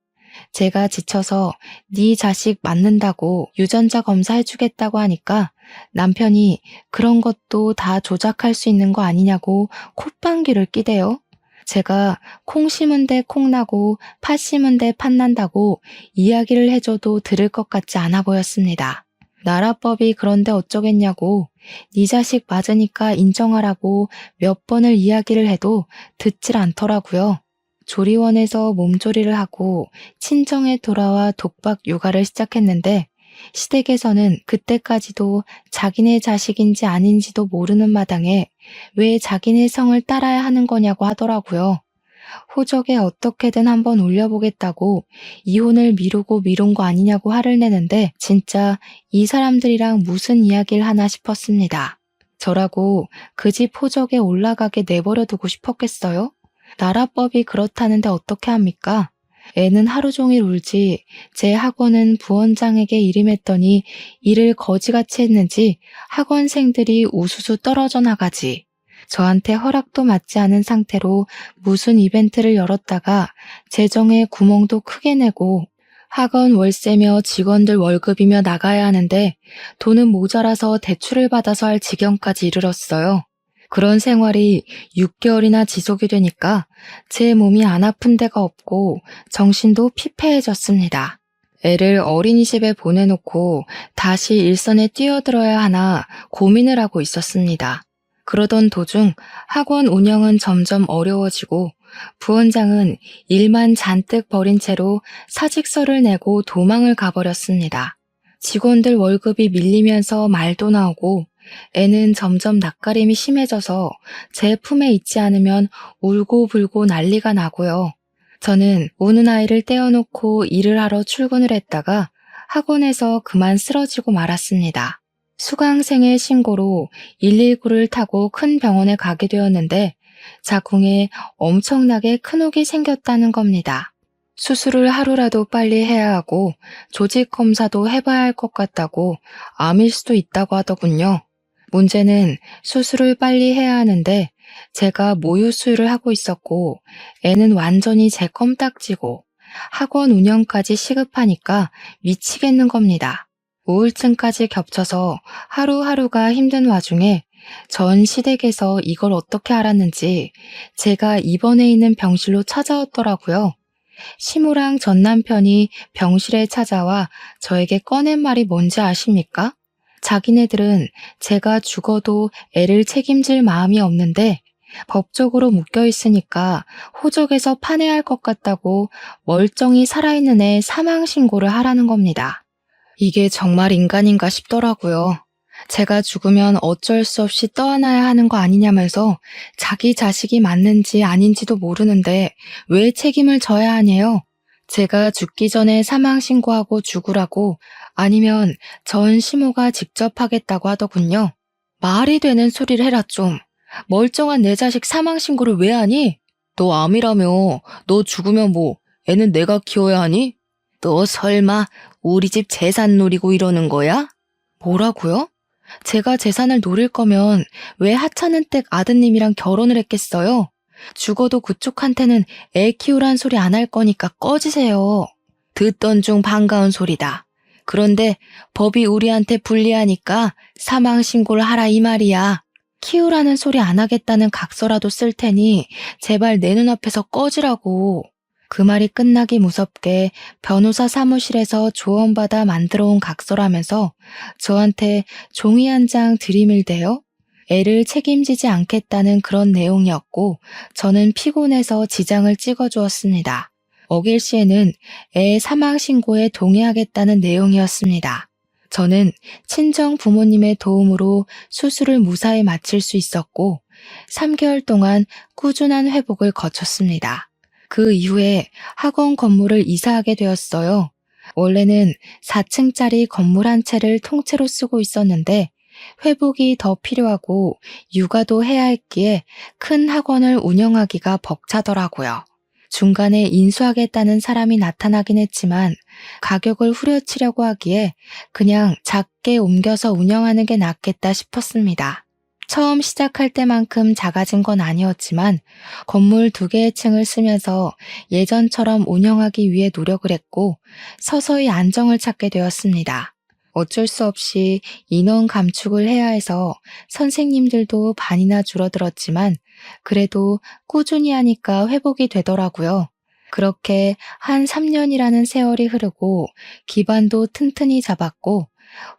제가 지쳐서 네 자식 맞는다고 유전자 검사해주겠다고 하니까 남편이 그런 것도 다 조작할 수 있는 거 아니냐고 콧방귀를 끼대요. 제가 콩 심은 데 콩 나고 팥 심은 데 팥 난다고 이야기를 해줘도 들을 것 같지 않아 보였습니다. 나라법이 그런데 어쩌겠냐고 네 자식 맞으니까 인정하라고 몇 번을 이야기를 해도 듣질 않더라고요. 조리원에서 몸조리를 하고 친정에 돌아와 독박 육아를 시작했는데 시댁에서는 그때까지도 자기네 자식인지 아닌지도 모르는 마당에 왜 자기네 성을 따라야 하는 거냐고 하더라고요. 호적에 어떻게든 한번 올려보겠다고 이혼을 미루고 미룬 거 아니냐고 화를 내는데 진짜 이 사람들이랑 무슨 이야기를 하나 싶었습니다. 저라고 그 집 호적에 올라가게 내버려 두고 싶었겠어요? 나라법이 그렇다는데 어떻게 합니까? 애는 하루 종일 울지 제 학원은 부원장에게 일임했더니 일을 거지같이 했는지 학원생들이 우수수 떨어져 나가지. 저한테 허락도 맞지 않은 상태로 무슨 이벤트를 열었다가 재정에 구멍도 크게 내고 학원 월세며 직원들 월급이며 나가야 하는데 돈은 모자라서 대출을 받아서 할 지경까지 이르렀어요. 그런 생활이 6개월이나 지속이 되니까 제 몸이 안 아픈 데가 없고 정신도 피폐해졌습니다. 애를 어린이집에 보내놓고 다시 일선에 뛰어들어야 하나 고민을 하고 있었습니다. 그러던 도중 학원 운영은 점점 어려워지고 부원장은 일만 잔뜩 벌인 채로 사직서를 내고 도망을 가버렸습니다. 직원들 월급이 밀리면서 말도 나오고 애는 점점 낯가림이 심해져서 제 품에 있지 않으면 울고불고 난리가 나고요. 저는 우는 아이를 떼어놓고 일을 하러 출근을 했다가 학원에서 그만 쓰러지고 말았습니다. 수강생의 신고로 119를 타고 큰 병원에 가게 되었는데 자궁에 엄청나게 큰 혹이 생겼다는 겁니다. 수술을 하루라도 빨리 해야 하고 조직 검사도 해봐야 할 것 같다고 암일 수도 있다고 하더군요. 문제는 수술을 빨리 해야 하는데 제가 모유 수유를 하고 있었고 애는 완전히 제 껌딱지고 학원 운영까지 시급하니까 미치겠는 겁니다. 우울증까지 겹쳐서 하루하루가 힘든 와중에 전 시댁에서 이걸 어떻게 알았는지 제가 입원해 있는 병실로 찾아왔더라고요. 시무랑 전 남편이 병실에 찾아와 저에게 꺼낸 말이 뭔지 아십니까? 자기네들은 제가 죽어도 애를 책임질 마음이 없는데 법적으로 묶여 있으니까 호적에서 판회할 것 같다고 멀쩡히 살아있는 애 사망 신고를 하라는 겁니다. 이게 정말 인간인가 싶더라고요. 제가 죽으면 어쩔 수 없이 떠안아야 하는 거 아니냐면서 자기 자식이 맞는지 아닌지도 모르는데 왜 책임을 져야 하냐요? 제가 죽기 전에 사망 신고하고 죽으라고 아니면 전 시모가 직접 하겠다고 하더군요. 말이 되는 소리를 해라 좀. 멀쩡한 내 자식 사망 신고를 왜 하니? 너 암이라며. 너 죽으면 뭐 애는 내가 키워야 하니? 너 설마 우리 집 재산 노리고 이러는 거야? 뭐라고요? 제가 재산을 노릴 거면 왜 하찮은 댁 아드님이랑 결혼을 했겠어요? 죽어도 그쪽한테는 애 키우란 소리 안 할 거니까 꺼지세요. 듣던 중 반가운 소리다. 그런데 법이 우리한테 불리하니까 사망 신고를 하라 이 말이야. 키우라는 소리 안 하겠다는 각서라도 쓸 테니 제발 내 눈앞에서 꺼지라고. 그 말이 끝나기 무섭게 변호사 사무실에서 조언받아 만들어 온 각서라면서 저한테 종이 한 장 들이밀대요. 애를 책임지지 않겠다는 그런 내용이었고 저는 피곤해서 지장을 찍어주었습니다. 어길 시에는 애 사망 신고에 동의하겠다는 내용이었습니다. 저는 친정 부모님의 도움으로 수술을 무사히 마칠 수 있었고 3개월 동안 꾸준한 회복을 거쳤습니다. 그 이후에 학원 건물을 이사하게 되었어요. 원래는 4층짜리 건물 한 채를 통째로 쓰고 있었는데 회복이 더 필요하고 육아도 해야 했기에 큰 학원을 운영하기가 벅차더라고요. 중간에 인수하겠다는 사람이 나타나긴 했지만 가격을 후려치려고 하기에 그냥 작게 옮겨서 운영하는 게 낫겠다 싶었습니다. 처음 시작할 때만큼 작아진 건 아니었지만 건물 2개의 층을 쓰면서 예전처럼 운영하기 위해 노력을 했고 서서히 안정을 찾게 되었습니다. 어쩔 수 없이 인원 감축을 해야 해서 선생님들도 반이나 줄어들었지만 그래도 꾸준히 하니까 회복이 되더라고요. 그렇게 한 3년이라는 세월이 흐르고 기반도 튼튼히 잡았고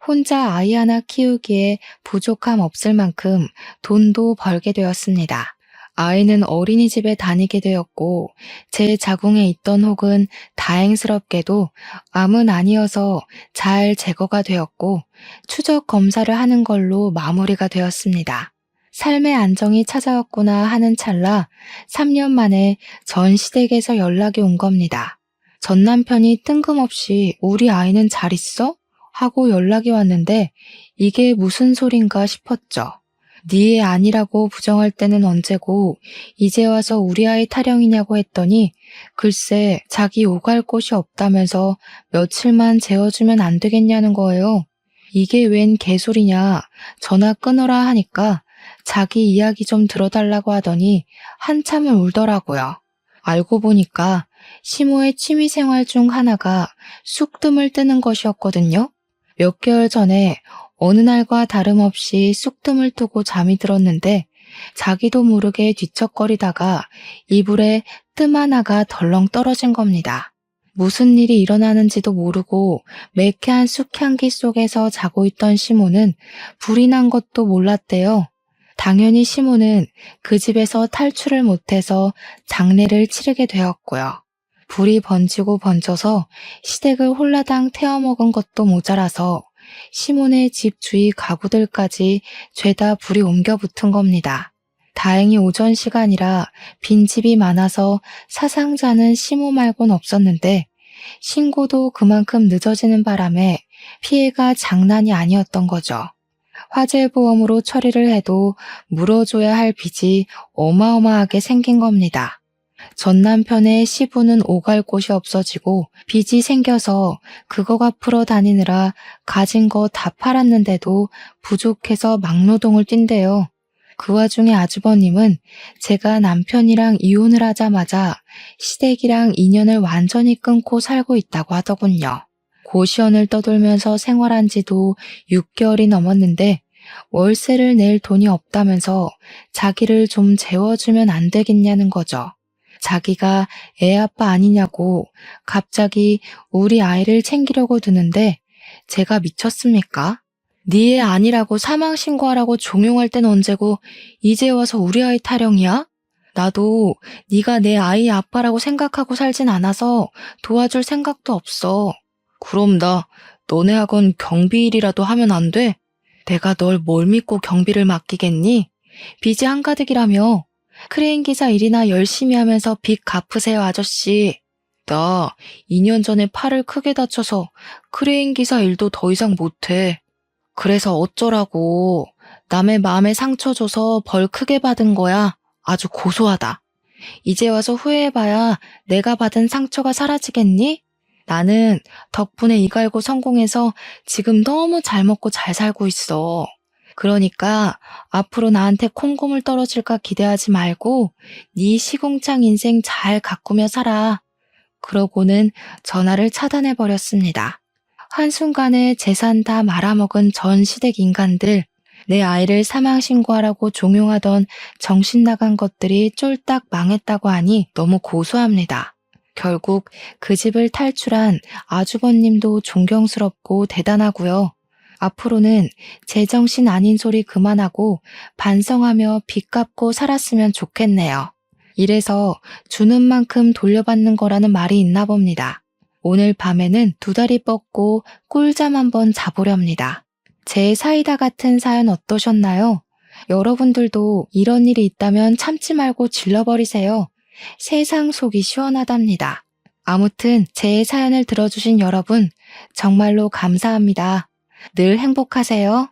혼자 아이 하나 키우기에 부족함 없을 만큼 돈도 벌게 되었습니다. 아이는 어린이집에 다니게 되었고 제 자궁에 있던 혹은 다행스럽게도 암은 아니어서 잘 제거가 되었고 추적 검사를 하는 걸로 마무리가 되었습니다. 삶의 안정이 찾아왔구나 하는 찰나 3년 만에 전 시댁에서 연락이 온 겁니다. 전 남편이 뜬금없이 우리 아이는 잘 있어? 하고 연락이 왔는데 이게 무슨 소린가 싶었죠. 네 애 아니라고 부정할 때는 언제고 이제 와서 우리 아이 타령이냐고 했더니 글쎄 자기 오갈 곳이 없다면서 며칠만 재워주면 안 되겠냐는 거예요. 이게 웬 개소리냐 전화 끊어라 하니까 자기 이야기 좀 들어달라고 하더니 한참을 울더라고요. 알고 보니까 시모의 취미생활 중 하나가 쑥뜸을 뜨는 것이었거든요. 몇 개월 전에 어느 날과 다름없이 쑥뜸을 뜨고 잠이 들었는데 자기도 모르게 뒤척거리다가 이불에 뜸 하나가 덜렁 떨어진 겁니다. 무슨 일이 일어나는지도 모르고 매캐한 쑥향기 속에서 자고 있던 시모는 불이 난 것도 몰랐대요. 당연히 시모는 그 집에서 탈출을 못해서 장례를 치르게 되었고요. 불이 번지고 번져서 시댁을 홀라당 태워먹은 것도 모자라서 시몬의 집 주위 가구들까지 죄다 불이 옮겨 붙은 겁니다. 다행히 오전 시간이라 빈집이 많아서 사상자는 시모 말곤 없었는데 신고도 그만큼 늦어지는 바람에 피해가 장난이 아니었던 거죠. 화재보험으로 처리를 해도 물어줘야 할 빚이 어마어마하게 생긴 겁니다. 전 남편의 시부는 오갈 곳이 없어지고 빚이 생겨서 그거 갚으러 다니느라 가진 거 다 팔았는데도 부족해서 막노동을 뛴대요. 그 와중에 아주버님은 제가 남편이랑 이혼을 하자마자 시댁이랑 인연을 완전히 끊고 살고 있다고 하더군요. 고시원을 떠돌면서 생활한 지도 6개월이 넘었는데 월세를 낼 돈이 없다면서 자기를 좀 재워주면 안 되겠냐는 거죠. 자기가 애 아빠 아니냐고 갑자기 우리 아이를 챙기려고 드는데 제가 미쳤습니까? 네 애 아니라고 사망 신고하라고 종용할 땐 언제고 이제 와서 우리 아이 타령이야? 나도 네가 내 아이 아빠라고 생각하고 살진 않아서 도와줄 생각도 없어. 그럼 나 너네 학원 경비 일이라도 하면 안 돼? 내가 널 뭘 믿고 경비를 맡기겠니? 빚이 한가득이라며. 크레인 기사 일이나 열심히 하면서 빚 갚으세요, 아저씨. 나 2년 전에 팔을 크게 다쳐서 크레인 기사 일도 더 이상 못해. 그래서 어쩌라고. 남의 마음에 상처 줘서 벌 크게 받은 거야. 아주 고소하다. 이제 와서 후회해봐야 내가 받은 상처가 사라지겠니? 나는 덕분에 이 갈고 성공해서 지금 너무 잘 먹고 잘 살고 있어. 그러니까 앞으로 나한테 콩고물 떨어질까 기대하지 말고 네 시궁창 인생 잘 가꾸며 살아. 그러고는 전화를 차단해버렸습니다. 한순간에 재산 다 말아먹은 전 시댁 인간들, 내 아이를 사망신고하라고 종용하던 정신 나간 것들이 쫄딱 망했다고 하니 너무 고소합니다. 결국 그 집을 탈출한 아주버님도 존경스럽고 대단하고요. 앞으로는 제정신 아닌 소리 그만하고 반성하며 빚 갚고 살았으면 좋겠네요. 이래서 주는 만큼 돌려받는 거라는 말이 있나 봅니다. 오늘 밤에는 두 다리 뻗고 꿀잠 한번 자보렵니다. 제 사이다 같은 사연 어떠셨나요? 여러분들도 이런 일이 있다면 참지 말고 질러버리세요. 세상 속이 시원하답니다. 아무튼 제 사연을 들어주신 여러분 정말로 감사합니다. 늘 행복하세요.